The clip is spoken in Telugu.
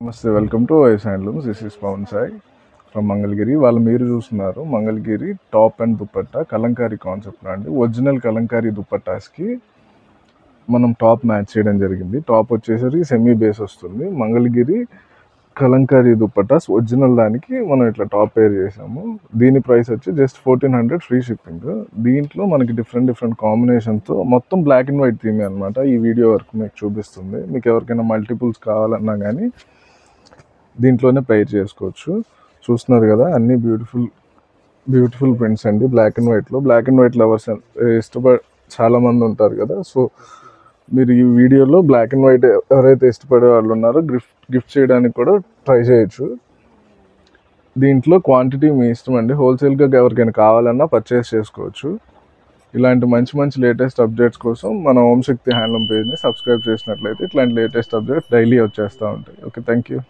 నమస్తే, వెల్కమ్ టు వైస్ handlooms. This is Pavan Sai from Mangalagiri. వాళ్ళు మీరు చూస్తున్నారు Mangalagiri top and dupatta kalamkari concept అండి. ఒరిజినల్ కలంకారీ దుపట్టాస్కి మనం టాప్ మ్యాచ్ చేయడం జరిగింది. టాప్ వచ్చేసరికి సెమీ బేస్ వస్తుంది. మంగళగిరి కలంకారీ దుపట్టాస్ ఒరిజినల్ దానికి మనం ఇట్లా టాప్ పేర్ చేసాము. దీని ప్రైస్ వచ్చి జస్ట్ 1400 ఫ్రీ షిప్పింగ్. దీంట్లో మనకి డిఫరెంట్ కాంబినేషన్తో మొత్తం బ్లాక్ అండ్ వైట్ థీమే అనమాట. ఈ వీడియో వరకు మీకు చూపిస్తుంది. మీకు ఎవరికైనా మల్టిపుల్స్ కావాలన్నా కానీ దీంట్లోనే పేర్ చేసుకోవచ్చు. చూస్తున్నారు కదా, అన్ని బ్యూటిఫుల్ ప్రింట్స్ అండి. బ్లాక్ అండ్ వైట్ లవర్స్ చాలామంది ఉంటారు కదా. సో మీరు ఈ వీడియోలో బ్లాక్ అండ్ వైట్ ఎవరైతే ఇష్టపడే వాళ్ళు ఉన్నారో గిఫ్ట్ చేయడానికి కూడా ట్రై చేయొచ్చు. దీంట్లో క్వాంటిటీ మీ ఇష్టం అండి. హోల్సేల్గా ఎవరికైనా కావాలన్నా పర్చేస్ చేసుకోవచ్చు. ఇలాంటి మంచి లేటెస్ట్ అప్డేట్స్ కోసం మన ఓం శక్తి హ్యాండ్లూమ్ పేజ్ని సబ్స్క్రైబ్ చేసినట్లయితే ఇట్లాంటి లేటెస్ట్ అప్డేట్స్ డైలీ వచ్చేస్తూ ఉంటాయి. Okay, thank you.